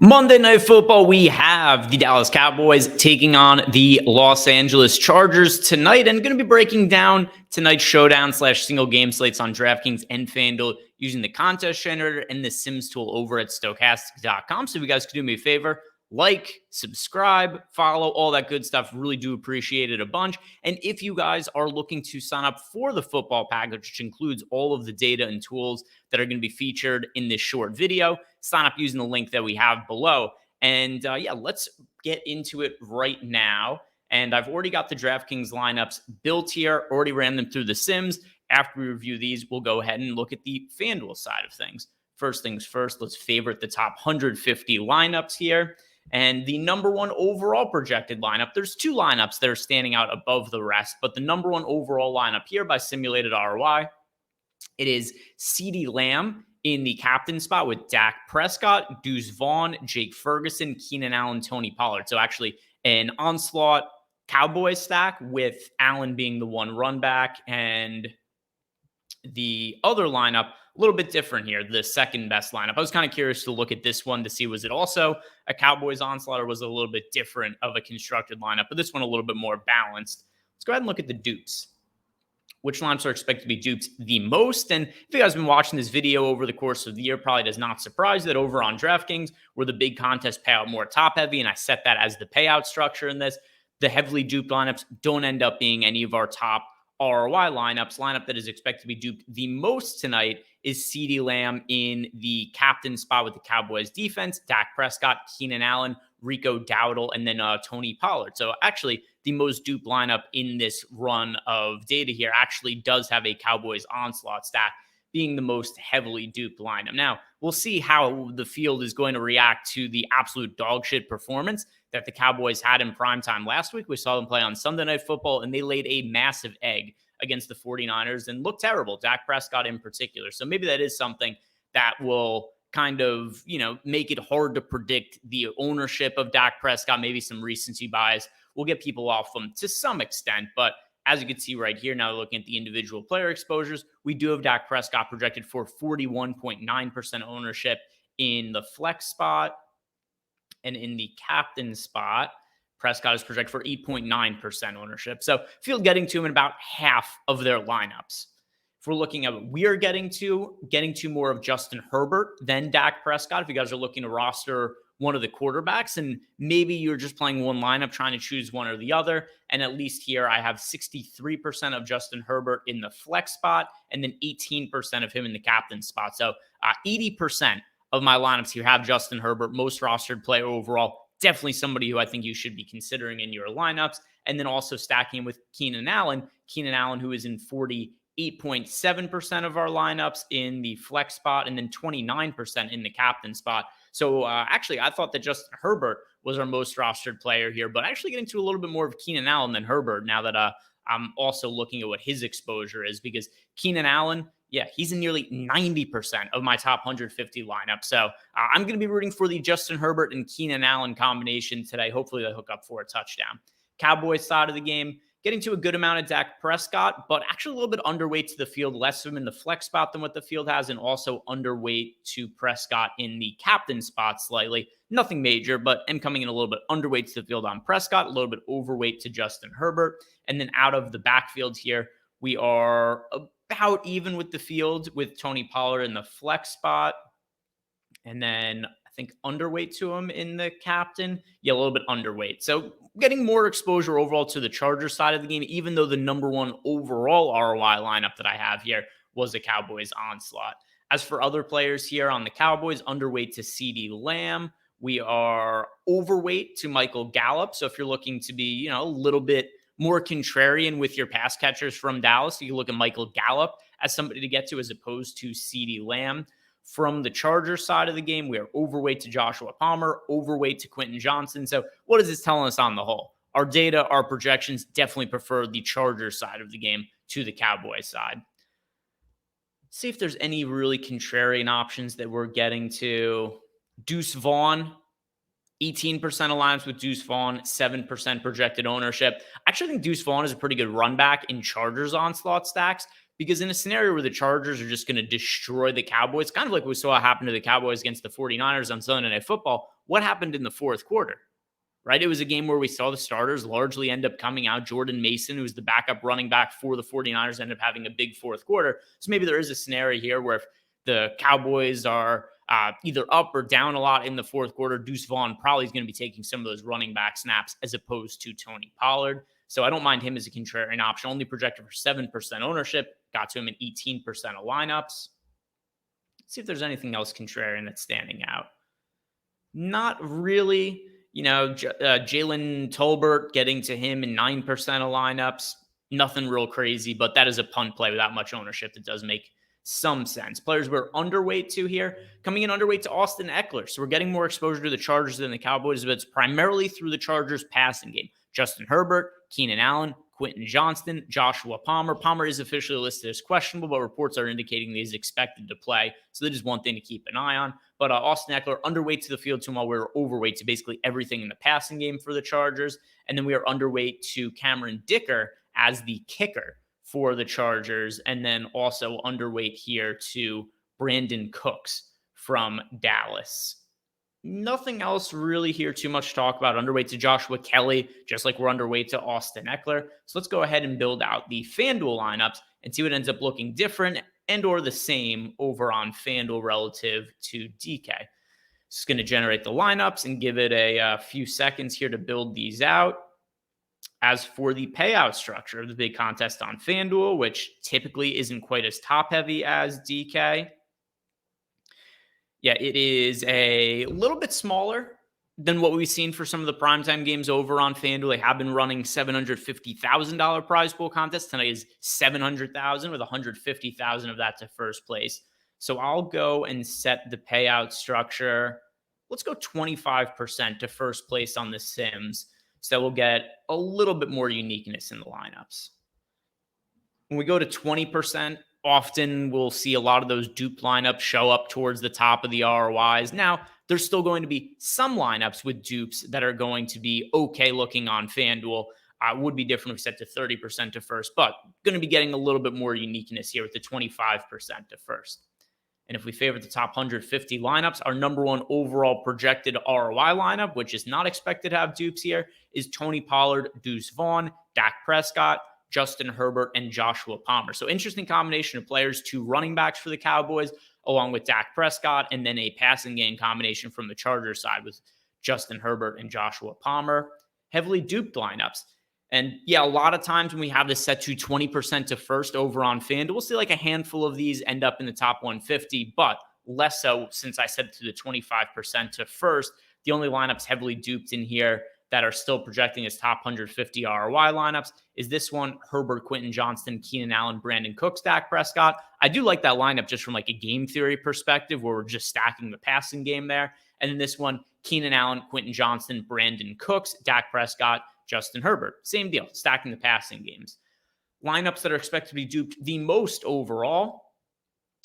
Monday Night Football, we have the Dallas Cowboys taking on the Los Angeles Chargers tonight, and going to be breaking down tonight's showdown / single game slates on DraftKings and FanDuel using the contest generator and the Sims tool over at Stokastic.com. So if you guys could do me a favor, like, subscribe, follow, all that good stuff. Really do appreciate it a bunch. And if you guys are looking to sign up for the football package, which includes all of the data and tools that are going to be featured in this short video, sign up using the link that we have below. And let's get into it right now. And I've already got the DraftKings lineups built here, already ran them through the Sims. After we review these, we'll go ahead and look at the FanDuel side of things. First things first, let's favorite the top 150 lineups here. And the number one overall projected lineup, there's two lineups that are standing out above the rest, but the number one overall lineup here by simulated ROI, it is CeeDee Lamb in the captain spot with Dak Prescott, Deuce Vaughn, Jake Ferguson, Keenan Allen, Tony Pollard. So actually an onslaught Cowboys stack with Allen being the one run back, and the other lineup, a little bit different here, the second best lineup. I was kind of curious to look at this one to see, was it also a Cowboys onslaught or was it a little bit different of a constructed lineup? But this one a little bit more balanced. Let's go ahead and look at the dupes. Which lineups are expected to be duped the most? And if you guys have been watching this video over the course of the year, probably does not surprise that over on DraftKings, where the big contest payout more top heavy, and I set that as the payout structure in this, the heavily duped lineups don't end up being any of our top ROI lineups. Lineup that is expected to be duped the most tonight is CeeDee Lamb in the captain spot with the Cowboys defense, Dak Prescott, Keenan Allen, Rico Dowdle, and then Tony Pollard. So actually the most duped lineup in this run of data here actually does have a Cowboys onslaught stack being the most heavily duped lineup. Now, we'll see how the field is going to react to the absolute dog shit performance that the Cowboys had in primetime last week. We saw them play on Sunday Night Football, and they laid a massive egg against the 49ers and looked terrible, Dak Prescott in particular. So maybe that is something that will kind of, make it hard to predict the ownership of Dak Prescott. Maybe some recency bias will get people off them to some extent. But as you can see right here, now looking at the individual player exposures, we do have Dak Prescott projected for 41.9% ownership in the flex spot. And in the captain spot, Prescott is projected for 8.9% ownership. So field getting to him in about half of their lineups. If we're looking at what we are getting to more of Justin Herbert than Dak Prescott, if you guys are looking to roster one of the quarterbacks, and maybe you're just playing one lineup trying to choose one or the other. And at least here I have 63% of Justin Herbert in the flex spot and then 18% of him in the captain spot. So 80% of my lineups here have Justin Herbert, most rostered player overall. Definitely somebody who I think you should be considering in your lineups. And then also stacking him with Keenan Allen, who is in 48.7% of our lineups in the flex spot and then 29% in the captain spot. So actually, I thought that Justin Herbert was our most rostered player here, but actually getting to a little bit more of Keenan Allen than Herbert now that I'm also looking at what his exposure is, because Keenan Allen, he's in nearly 90% of my top 150 lineup. So I'm going to be rooting for the Justin Herbert and Keenan Allen combination today. Hopefully they hook up for a touchdown. Cowboys side of the game, getting to a good amount of Dak Prescott, but actually a little bit underweight to the field, less of him in the flex spot than what the field has, and also underweight to Prescott in the captain spot slightly. Nothing major, but am coming in a little bit underweight to the field on Prescott, a little bit overweight to Justin Herbert. And then out of the backfield here, we are about even with the field with Tony Pollard in the flex spot. And then I think underweight to him in the captain. A little bit underweight. So getting more exposure overall to the Chargers side of the game, even though the number one overall ROI lineup that I have here was the Cowboys onslaught. As for other players here on the Cowboys, underweight to CeeDee Lamb. We are overweight to Michael Gallup. So if you're looking to be, a little bit more contrarian with your pass catchers from Dallas, you can look at Michael Gallup as somebody to get to as opposed to CeeDee Lamb. From the Chargers side of the game, we are overweight to Joshua Palmer, overweight to Quentin Johnson. So what is this telling us on the whole? Our data, our projections definitely prefer the Chargers side of the game to the Cowboys side. Let's see if there's any really contrarian options that we're getting to. Deuce Vaughn, 18% of lineups with Deuce Vaughn, 7% projected ownership. I actually think Deuce Vaughn is a pretty good run back in Chargers onslaught stacks. Because in a scenario where the Chargers are just going to destroy the Cowboys, kind of like we saw happen to the Cowboys against the 49ers on Sunday Night Football, what happened in the fourth quarter? Right? It was a game where we saw the starters largely end up coming out. Jordan Mason, who's the backup running back for the 49ers, ended up having a big fourth quarter. So maybe there is a scenario here where if the Cowboys are either up or down a lot in the fourth quarter, Deuce Vaughn probably is going to be taking some of those running back snaps as opposed to Tony Pollard. So I don't mind him as a contrarian option. Only projected for 7% ownership. Got to him in 18% of lineups. Let's see if there's anything else contrarian that's standing out. Not really. Jalen Tolbert getting to him in 9% of lineups. Nothing real crazy, but that is a punt play without much ownership that does make some sense. Players we're underweight to here, coming in underweight to Austin Eckler. So we're getting more exposure to the Chargers than the Cowboys, but it's primarily through the Chargers passing game. Justin Herbert, Keenan Allen, Quentin Johnston, Joshua Palmer. Palmer is officially listed as questionable, but reports are indicating that he's expected to play. So that is one thing to keep an eye on. But Austin Eckler, underweight to the field to him while we're overweight to basically everything in the passing game for the Chargers. And then we are underweight to Cameron Dicker as the kicker for the Chargers. And then also underweight here to Brandon Cooks from Dallas. Nothing else really here too much to talk about. Underweight to Joshua Kelly, just like we're underweight to Austin Eckler. So let's go ahead and build out the FanDuel lineups and see what ends up looking different and or the same over on FanDuel relative to DK. Just going to generate the lineups and give it a few seconds here to build these out. As for the payout structure of the big contest on FanDuel, which typically isn't quite as top-heavy as DK, yeah, it is a little bit smaller than what we've seen for some of the primetime games over on FanDuel. They have been running $750,000 prize pool contest. Tonight is $700,000 with $150,000 of that to first place. So I'll go and set the payout structure. Let's go 25% to first place on the Sims. So we'll get a little bit more uniqueness in the lineups. When we go to 20%, often we'll see a lot of those dupe lineups show up towards the top of the ROIs. Now, there's still going to be some lineups with dupes that are going to be okay looking on FanDuel. Would be different if we set to 30% to first, but going to be getting a little bit more uniqueness here with the 25% to first. And if we favor the top 150 lineups, our number one overall projected ROI lineup, which is not expected to have dupes here, is Tony Pollard, Deuce Vaughn, Dak Prescott, Justin Herbert, and Joshua Palmer. So interesting combination of players, 2 running backs for the Cowboys, along with Dak Prescott, and then a passing game combination from the Chargers side with Justin Herbert and Joshua Palmer. Heavily duped lineups. And yeah, a lot of times when we have this set to 20% to first over on FanDuel, we'll see like a handful of these end up in the top 150, but less so since I set it to the 25% to first. The only lineups heavily duped in here that are still projecting as top 150 ROI lineups is this one: Herbert, Quentin Johnston, Keenan Allen, Brandon Cooks, Dak Prescott. I do like that lineup just from like a game theory perspective where we're just stacking the passing game there. And then this one, Keenan Allen, Quentin Johnston, Brandon Cooks, Dak Prescott, Justin Herbert. Same deal, stacking the passing games. Lineups that are expected to be duped the most overall: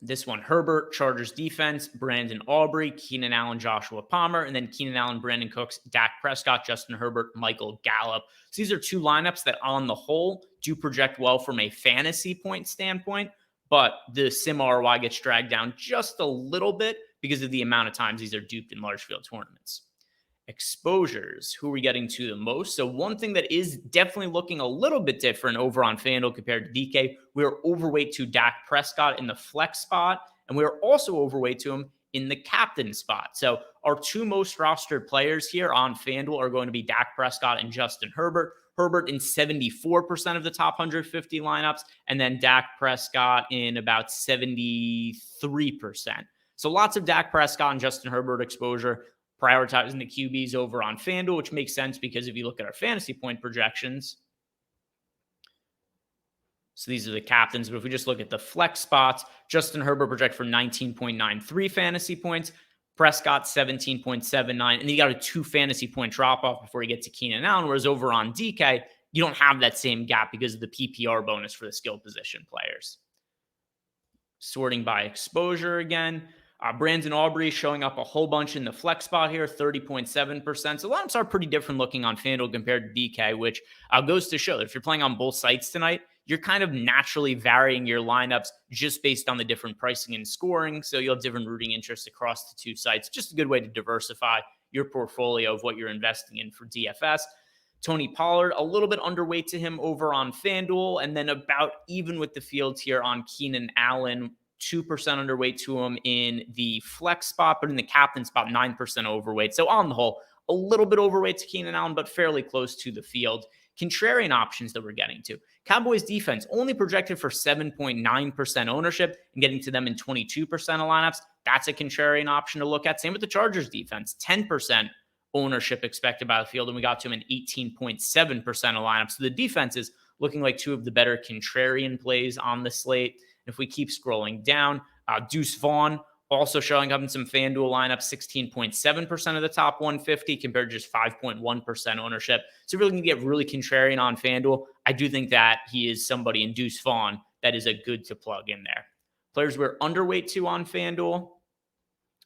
this one, Herbert, Chargers defense, Brandon Aubrey, Keenan Allen, Joshua Palmer, and then Keenan Allen, Brandon Cooks, Dak Prescott, Justin Herbert, Michael Gallup. So these are 2 lineups that on the whole do project well from a fantasy point standpoint, but the sim ROI gets dragged down just a little bit because of the amount of times these are duped in large field tournaments. Exposures, who are we getting to the most? So one thing that is definitely looking a little bit different over on FanDuel compared to DK, we're overweight to Dak Prescott in the flex spot, and we're also overweight to him in the captain spot. So our 2 most rostered players here on FanDuel are going to be Dak Prescott and Justin Herbert. Herbert in 74% of the top 150 lineups, and then Dak Prescott in about 73%. So lots of Dak Prescott and Justin Herbert exposure, prioritizing the QBs over on FanDuel, which makes sense because if you look at our fantasy point projections, so these are the captains, but if we just look at the flex spots, Justin Herbert project for 19.93 fantasy points, Prescott 17.79, and you got a 2 fantasy point drop off before you get to Keenan Allen, whereas over on DK, you don't have that same gap because of the PPR bonus for the skill position players. Sorting by exposure again, Brandon Aubrey showing up a whole bunch in the flex spot here, 30.7%. So lineups are pretty different looking on FanDuel compared to DK, which goes to show that if you're playing on both sites tonight, you're kind of naturally varying your lineups just based on the different pricing and scoring. So you'll have different rooting interests across the two sites. Just a good way to diversify your portfolio of what you're investing in for DFS. Tony Pollard, a little bit underweight to him over on FanDuel, and then about even with the field here on Keenan Allen, 2% underweight to him in the flex spot, but in the captain spot, 9% overweight. So on the whole, a little bit overweight to Keenan Allen, but fairly close to the field. Contrarian options that we're getting to. Cowboys defense only projected for 7.9% ownership and getting to them in 22% of lineups. That's a contrarian option to look at. Same with the Chargers defense, 10% ownership expected by the field, and we got to him in 18.7% of lineups. So the defense is looking like two of the better contrarian plays on the slate. If we keep scrolling down, Deuce Vaughn also showing up in some FanDuel lineups, 16.7% of the top 150 compared to just 5.1% ownership. So if you're looking to get really contrarian on FanDuel, I do think that he is somebody in Deuce Vaughn that is a good to plug in there. Players we're underweight to on FanDuel,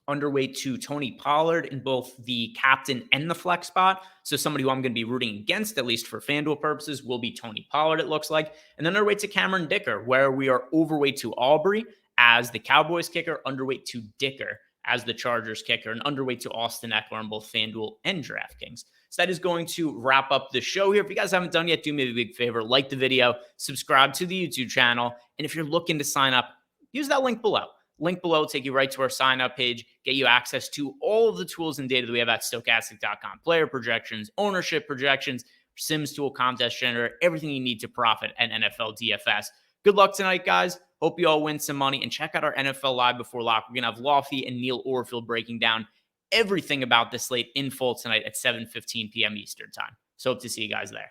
underweight to Tony Pollard in both the captain and the flex spot. So somebody who I'm going to be rooting against, at least for FanDuel purposes, will be Tony Pollard, it looks like. And then underweight to Cameron Dicker, where we are overweight to Aubrey as the Cowboys kicker, underweight to Dicker as the Chargers kicker, and underweight to Austin Eckler on both FanDuel and DraftKings. So that is going to wrap up the show here. If you guys haven't done yet, do me a big favor, like the video, subscribe to the YouTube channel, and if you're looking to sign up, use that link below. Link below will take you right to our sign up page, get you access to all of the tools and data that we have at Stokastic.com. Player projections, ownership projections, Sims tool, contest generator, everything you need to profit at NFL DFS. Good luck tonight, guys. Hope you all win some money, and check out our NFL Live Before Lock. We're going to have Lofty and Neil Orfield breaking down everything about this slate in full tonight at 7:15 p.m. Eastern time. So hope to see you guys there.